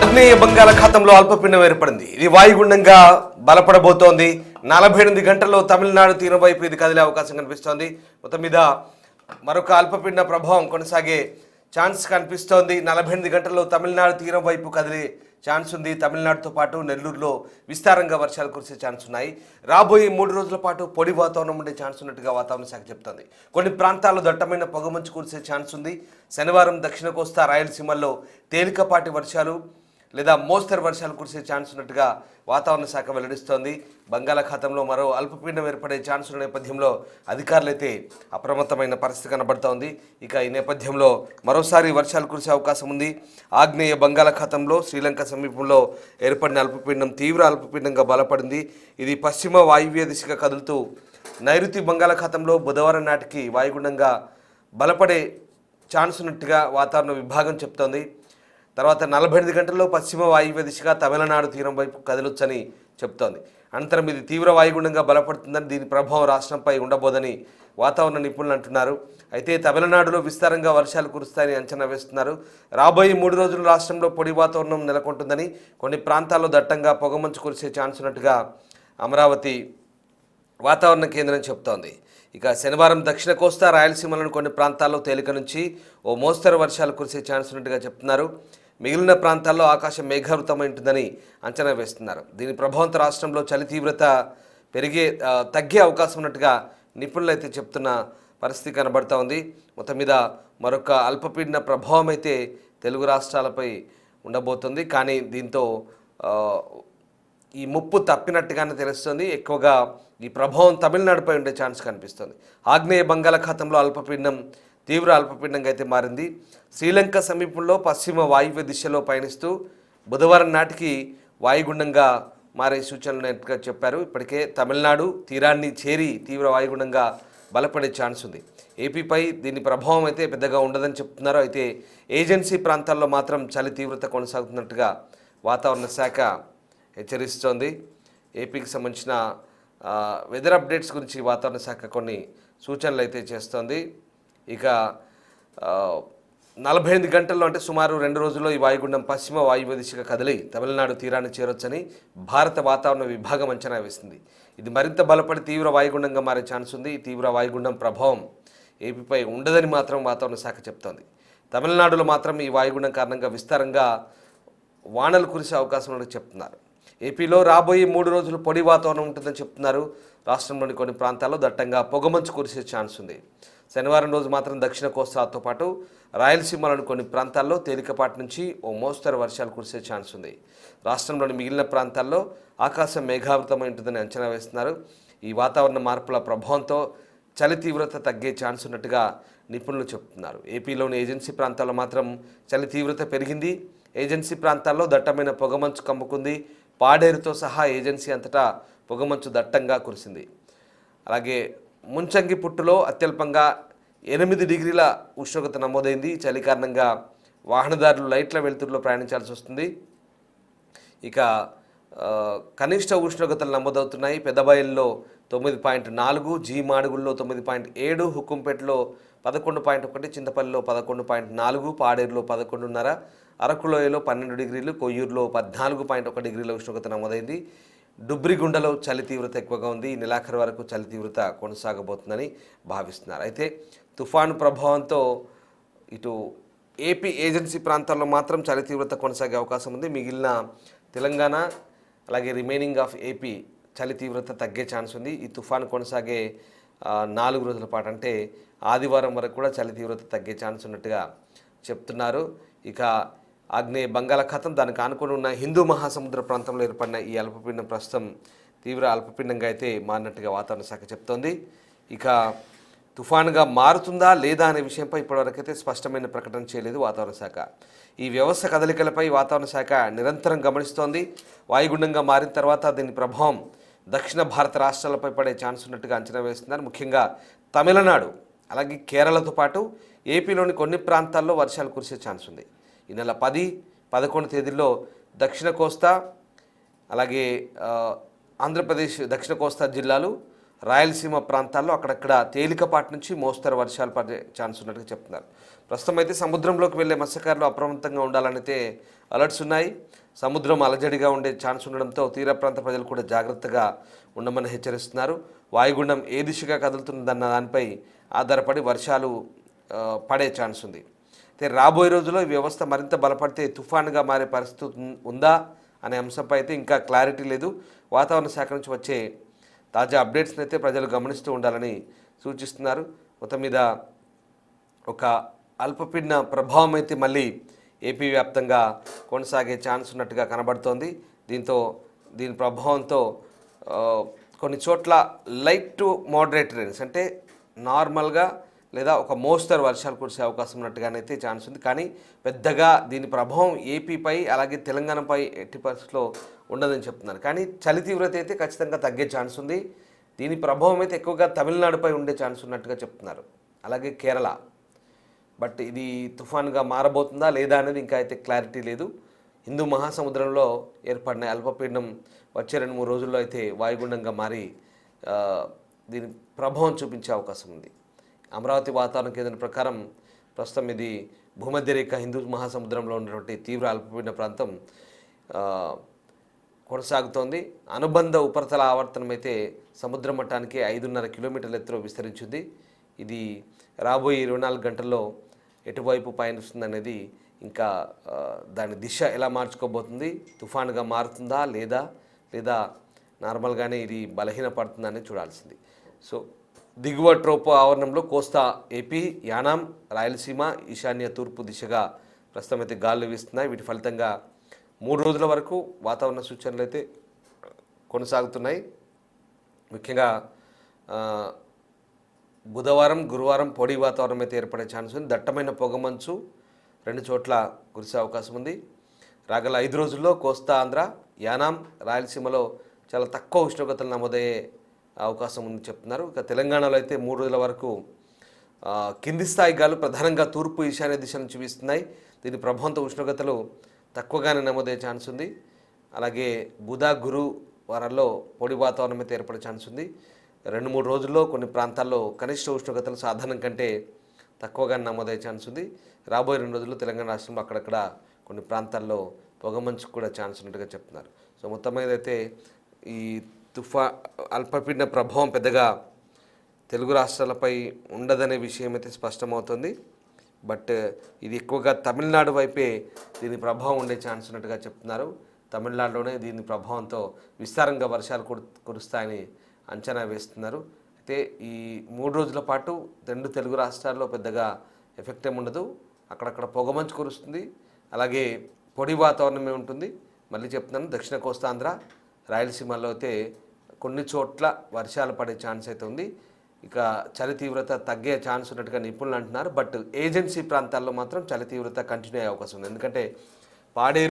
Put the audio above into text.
ఆగ్నేయ బంగాళాఖాతంలో అల్పపీడనం ఏర్పడింది. ఇది వాయుగుండంగా బలపడబోతోంది. 48 గంటల్లో తమిళనాడు తీరం వైపు ఇది కదిలే అవకాశం కనిపిస్తోంది. మొత్తం మీద మరొక అల్పపీడన ప్రభావం కొనసాగే ఛాన్స్ కనిపిస్తోంది. 48 గంటల్లో తమిళనాడు తీరం వైపు కదిలే ఛాన్స్ ఉంది. తమిళనాడుతో పాటు నెల్లూరులో విస్తారంగా వర్షాలు కురిసే ఛాన్స్ ఉన్నాయి. రాబోయే 3 రోజుల పాటు పొడి వాతావరణం ఉండే ఛాన్స్ ఉన్నట్టుగా వాతావరణ శాఖ చెప్తోంది. కొన్ని ప్రాంతాల్లో దట్టమైన పొగమంచు కురిసే ఛాన్స్ ఉంది. శనివారం దక్షిణ కోస్తా రాయలసీమల్లో తేలికపాటి వర్షాలు లేదా మోస్తరు వర్షాలు కురిసే ఛాన్స్ ఉన్నట్టుగా వాతావరణ శాఖ వెల్లడిస్తోంది. బంగాళాఖాతంలో మరో అల్పపీడనం ఏర్పడే ఛాన్స్ ఉన్న నేపథ్యంలో అధికారులైతే అప్రమత్తమైన పరిస్థితి కనబడుతోంది. ఇక ఈ నేపథ్యంలో మరోసారి వర్షాలు కురిసే అవకాశం ఉంది. ఆగ్నేయ బంగాళాఖాతంలో శ్రీలంక సమీపంలో ఏర్పడిన అల్పపీడనం తీవ్ర అల్పపీడనంగా బలపడింది. ఇది పశ్చిమ వాయువ్య దిశగా కదులుతూ నైరుతి బంగాళాఖాతంలో బుధవారం నాటికి వాయుగుండంగా బలపడే ఛాన్స్ ఉన్నట్టుగా వాతావరణ విభాగం చెప్తోంది. తర్వాత 48 గంటల్లో పశ్చిమ వాయువ్య దిశగా తమిళనాడు తీరం వైపు కదలొచ్చని చెప్తోంది. అనంతరం ఇది తీవ్ర వాయుగుండంగా బలపడుతుందని, దీని ప్రభావం రాష్ట్రంపై ఉండబోదని వాతావరణ నిపుణులు అంటున్నారు. అయితే తమిళనాడులో విస్తారంగా వర్షాలు కురుస్తాయని అంచనా వేస్తున్నారు. రాబోయే 3 రోజులు రాష్ట్రంలో పొడి వాతావరణం నెలకొంటుందని, కొన్ని ప్రాంతాల్లో దట్టంగా పొగమంచు కురిసే ఛాన్స్ ఉన్నట్టుగా అమరావతి వాతావరణ కేంద్రం చెప్తోంది. ఇక శనివారం దక్షిణ కోస్తా రాయలసీమలోని కొన్ని ప్రాంతాల్లో తేలిక నుంచి ఓ మోస్తరు వర్షాలు కురిసే ఛాన్స్ ఉన్నట్టుగా చెప్తున్నారు. మిగిలిన ప్రాంతాల్లో ఆకాశం మేఘావృతమై ఉంటుందని అంచనా వేస్తున్నారు. దీని ప్రభావంతో రాష్ట్రంలో చలి తీవ్రత తగ్గే అవకాశం ఉన్నట్టుగా నిపుణులు అయితే చెప్తున్న పరిస్థితి కనబడుతూ ఉంది. మొత్తం మీద మరొక అల్పపీడన ప్రభావం అయితే తెలుగు రాష్ట్రాలపై ఉండబోతుంది. కానీ దీంతో ఈ ముప్పు తప్పినట్టుగానే తెలుస్తుంది. ఎక్కువగా ఈ ప్రభావం తమిళనాడుపై ఉండే ఛాన్స్ కనిపిస్తుంది. ఆగ్నేయ బంగాళాఖాతంలో అల్పపీడనం తీవ్ర అల్పపీడనంగా అయితే మారింది. శ్రీలంక సమీపంలో పశ్చిమ వాయువ్య దిశలో పయనిస్తూ బుధవారం నాటికి వాయుగుండంగా మారే సూచనలు చెప్పారు. ఇప్పటికే తమిళనాడు తీరాన్ని చేరి తీవ్ర వాయుగుండంగా బలపడే ఛాన్స్ ఉంది. ఏపీపై దీని ప్రభావం అయితే పెద్దగా ఉండదని చెప్తున్నారు. అయితే ఏజెన్సీ ప్రాంతాల్లో మాత్రం చలి తీవ్రత కొనసాగుతున్నట్టుగా వాతావరణ శాఖ హెచ్చరిస్తోంది. ఏపీకి సంబంధించిన వెదర్ అప్డేట్స్ గురించి వాతావరణ శాఖ కొన్ని సూచనలు అయితే చేస్తోంది. ఇక 48 గంటల్లో అంటే సుమారు 2 రోజుల్లో ఈ వాయుగుండం పశ్చిమ వాయువ్య దిశగా కదిలి తమిళనాడు తీరాన్ని చేరొచ్చని భారత వాతావరణ విభాగం అంచనా వేసింది. ఇది మరింత బలపడి తీవ్ర వాయుగుండంగా మారే ఛాన్స్ ఉంది. ఈ తీవ్ర వాయుగుండం ప్రభావం ఏపీపై ఉండదని మాత్రం వాతావరణ శాఖ చెప్తోంది. తమిళనాడులో మాత్రం ఈ వాయుగుండం కారణంగా విస్తారంగా వానలు కురిసే అవకాశం ఉన్నట్టు చెప్తున్నారు. ఏపీలో రాబోయే 3 రోజులు పొడి వాతావరణం ఉంటుందని చెప్తున్నారు. రాష్ట్రంలోని కొన్ని ప్రాంతాల్లో దట్టంగా పొగమంచు కురిసే ఛాన్స్ ఉంది. శనివారం రోజు మాత్రం దక్షిణ కోస్తాతో పాటు రాయలసీమలోని కొన్ని ప్రాంతాల్లో తేలికపాటి నుంచి ఓ మోస్తరు వర్షాలు కురిసే ఛాన్స్ ఉంది. రాష్ట్రంలోని మిగిలిన ప్రాంతాల్లో ఆకాశం మేఘావృతమై ఉంటుందని అంచనా వేస్తున్నారు. ఈ వాతావరణ మార్పుల ప్రభావంతో చలి తీవ్రత తగ్గే ఛాన్స్ ఉన్నట్టుగా నిపుణులు చెప్తున్నారు. ఏపీలోని ఏజెన్సీ ప్రాంతాల్లో మాత్రం చలి తీవ్రత పెరిగింది. ఏజెన్సీ ప్రాంతాల్లో దట్టమైన పొగమంచు కమ్ముకుంది. పాడేరుతో సహా ఏజెన్సీ అంతటా పొగమంచు దట్టంగా కురిసింది. అలాగే ముంచంగి పుట్టులో అత్యల్పంగా 8 డిగ్రీల ఉష్ణోగ్రత నమోదైంది. చలి కారణంగా వాహనదారులు లైట్ల వెలుతురులో ప్రయాణించాల్సి వస్తుంది. ఇక కనిష్ట ఉష్ణోగ్రతలు నమోదవుతున్నాయి. పెద్దబయల్లో 9.4, జీ మాడుగుల్లో 9.7, హుకుంపేటలో 11.1, చింతపల్లిలో 11.4, పాడేరులో 11.5, అరకులోయలో 12 డిగ్రీలు, కొయ్యూరులో 14.1 డిగ్రీల ఉష్ణోగ్రత నమోదైంది. డుబ్రిగుండలో చలి తీవ్రత ఎక్కువగా ఉంది. నెలాఖరు వరకు చలి తీవ్రత కొనసాగబోతుందని భావిస్తున్నారు. అయితే తుఫాను ప్రభావంతో ఇటు ఏపీ ఏజెన్సీ ప్రాంతాల్లో మాత్రం చలి తీవ్రత కొనసాగే అవకాశం ఉంది. మిగిలిన తెలంగాణ అలాగే రిమైనింగ్ ఆఫ్ ఏపీ చలి తీవ్రత తగ్గే ఛాన్స్ ఉంది. ఈ తుఫాను కొనసాగే 4 రోజుల పాటు అంటే ఆదివారం వరకు కూడా చలి తీవ్రత తగ్గే ఛాన్స్ ఉన్నట్టుగా చెప్తున్నారు. ఇక ఆగ్నేయ బంగాళాఖాతం దానికి ఆనుకొని ఉన్న హిందూ మహాసముద్ర ప్రాంతంలో ఏర్పడిన ఈ అల్పపీడనం ప్రస్తుతం తీవ్ర అల్పపీడనంగా అయితే మారినట్టుగా వాతావరణ శాఖ చెప్తోంది. ఇక తుఫానుగా మారుతుందా లేదా అనే విషయంపై ఇప్పటివరకైతే స్పష్టమైన ప్రకటన చేయలేదు వాతావరణ శాఖ. ఈ వ్యవస్థ కదలికలపై వాతావరణ శాఖ నిరంతరం గమనిస్తోంది. వాయుగుండంగా మారిన తర్వాత దీని ప్రభావం దక్షిణ భారత రాష్ట్రాలపై పడే ఛాన్స్ ఉన్నట్టుగా అంచనా వేస్తున్నారు. ముఖ్యంగా తమిళనాడు అలాగే కేరళతో పాటు ఏపీలోని కొన్ని ప్రాంతాల్లో వర్షాలు కురిసే ఛాన్స్ ఉంది. ఈ నెల 10, 11 తేదీల్లో దక్షిణ కోస్తా అలాగే ఆంధ్రప్రదేశ్ దక్షిణ కోస్తా జిల్లాలు రాయలసీమ ప్రాంతాల్లో అక్కడక్కడ తేలికపాటి నుంచి మోస్తరు వర్షాలు పడే ఛాన్స్ ఉన్నట్టుగా చెప్తున్నారు. ప్రస్తుతం అయితే సముద్రంలోకి వెళ్లే మత్స్యకారులు అప్రమత్తంగా ఉండాలనైతే అలర్ట్స్ ఉన్నాయి. సముద్రం అలజడిగా ఉండే ఛాన్స్ ఉండడంతో తీర ప్రాంత ప్రజలు కూడా జాగ్రత్తగా ఉండమని హెచ్చరిస్తున్నారు. వాయుగుండం ఏ దిశగా కదులుతుందన్న దానిపై ఆధారపడి వర్షాలు పడే ఛాన్స్ ఉంది. అయితే రాబోయే రోజుల్లో ఈ వ్యవస్థ మరింత బలపడితే తుఫానుగా మారే పరిస్థితి ఉందా అనే అంశంపై అయితే ఇంకా క్లారిటీ లేదు. వాతావరణ శాఖ నుంచి వచ్చే తాజా అప్డేట్స్ని అయితే ప్రజలు గమనిస్తూ ఉండాలని సూచిస్తున్నారు. మొత్తం మీద ఒక అల్పపీడన ప్రభావం అయితే మళ్ళీ ఏపీ వ్యాప్తంగా కొనసాగే ఛాన్స్ ఉన్నట్టుగా కనబడుతోంది. దీని ప్రభావంతో కొన్ని చోట్ల లైట్ టు మోడరేట్ రైన్స్ అంటే నార్మల్గా లేదా ఒక మోస్తరు వర్షాలు కురిసే అవకాశం ఉన్నట్టుగానైతే ఛాన్స్ ఉంది. కానీ పెద్దగా దీని ప్రభావం ఏపీపై అలాగే తెలంగాణపై ఎట్టి పరిస్థితుల్లో ఉండదని చెప్తున్నారు. కానీ చలి తీవ్రత అయితే ఖచ్చితంగా తగ్గే ఛాన్స్ ఉంది. దీని ప్రభావం అయితే ఎక్కువగా తమిళనాడుపై ఉండే ఛాన్స్ ఉన్నట్టుగా చెప్తున్నారు, అలాగే కేరళ. బట్ ఇది తుఫాన్గా మారబోతుందా లేదా అనేది ఇంకా అయితే క్లారిటీ లేదు. హిందూ మహాసముద్రంలో ఏర్పడిన అల్పపీడనం వచ్చే 2-3 రోజుల్లో అయితే వాయుగుండంగా మారి దీని ప్రభావం చూపించే అవకాశం ఉంది. అమరావతి వాతావరణ కేంద్రం ప్రకారం ప్రస్తుతం ఇది భూమధ్యరేఖ హిందూ మహాసముద్రంలో ఉన్నటువంటి తీవ్ర అల్పపీడన ప్రాంతం కొనసాగుతోంది. అనుబంధ ఉపరితల ఆవర్తనం అయితే సముద్ర మట్టానికి 5.5 కిలోమీటర్ల ఎత్తులో విస్తరించింది. ఇది రాబోయే 24 గంటల్లో ఎటువైపు పయనిస్తుంది అనేది ఇంకా దాని దిశ ఎలా మార్చుకోబోతుంది, తుఫానుగా మారుతుందా లేదా నార్మల్గానే ఇది బలహీనపడుతుందని చూడాల్సింది. సో దిగువ ట్రోపో ఆవరణంలో కోస్తా ఏపీ, యానాం, రాయలసీమ, ఈశాన్య తూర్పు దిశగా ప్రస్తుతం అయితే గాలులు వీస్తున్నాయి. వీటి ఫలితంగా 3 రోజుల వరకు వాతావరణ సూచనలు అయితే కొనసాగుతున్నాయి. ముఖ్యంగా బుధవారం, గురువారం పొడి వాతావరణం అయితే ఏర్పడే ఛాన్స్ ఉంది. దట్టమైన పొగమంచు 2 చోట్ల కురిసే అవకాశం ఉంది. రాగల 5 రోజుల్లో కోస్తా ఆంధ్ర, యానాం, రాయలసీమలో చాలా తక్కువ ఉష్ణోగ్రతలు నమోదయ్యే అవకాశం ఉంది చెప్తున్నారు. ఇక తెలంగాణలో అయితే 3 రోజుల వరకు కింది స్థాయి గాలు ప్రధానంగా తూర్పు ఈశాన్య దిశ నుంచి వీస్తున్నాయి. దీని ప్రభావంతో ఉష్ణోగ్రతలు తక్కువగానే నమోదయ్యే ఛాన్స్ ఉంది. అలాగే బుధ, గురు వారాల్లో పొడి వాతావరణం అయితే ఏర్పడే ఛాన్స్ ఉంది. 2-3 రోజుల్లో కొన్ని ప్రాంతాల్లో కనిష్ట ఉష్ణోగ్రతలు సాధారణం కంటే తక్కువగా నమోదయ్యే ఛాన్స్ ఉంది. రాబోయే 2 రోజుల్లో తెలంగాణ రాష్ట్రంలో అక్కడక్కడ కొన్ని ప్రాంతాల్లో పొగమంచుకు కూడా ఛాన్స్ ఉన్నట్టుగా చెప్తున్నారు. సో మొత్తం మీద అయితే ఈ అల్పపీడన ప్రభావం పెద్దగా తెలుగు రాష్ట్రాలపై ఉండదనే విషయం అయితే స్పష్టమవుతుంది. బట్ ఇది ఎక్కువగా తమిళనాడు వైపే దీని ప్రభావం ఉండే ఛాన్స్ ఉన్నట్టుగా చెప్తున్నారు. తమిళనాడులోనే దీని ప్రభావంతో విస్తారంగా వర్షాలు కురుస్తాయని అంచనా వేస్తున్నారు. అయితే ఈ 3 రోజుల పాటు 2 తెలుగు రాష్ట్రాల్లో పెద్దగా ఎఫెక్ట్ ఏమి ఉండదు. అక్కడక్కడ పొగమంచు కురుస్తుంది, అలాగే పొడి వాతావరణమే ఉంటుంది. మళ్ళీ చెప్తున్నాను, దక్షిణ కోస్తాంధ్ర, రాయలసీమలో అయితే కొన్ని చోట్ల వర్షాలు పడే ఛాన్స్ అయితే ఉంది. ఇక చలి తీవ్రత తగ్గే ఛాన్స్ ఉన్నట్టుగా నిపుణులు అంటున్నారు. బట్ ఏజెన్సీ ప్రాంతాల్లో మాత్రం చలి తీవ్రత కంటిన్యూ అయ్యే అవకాశం ఉంది. ఎందుకంటే పాడేరు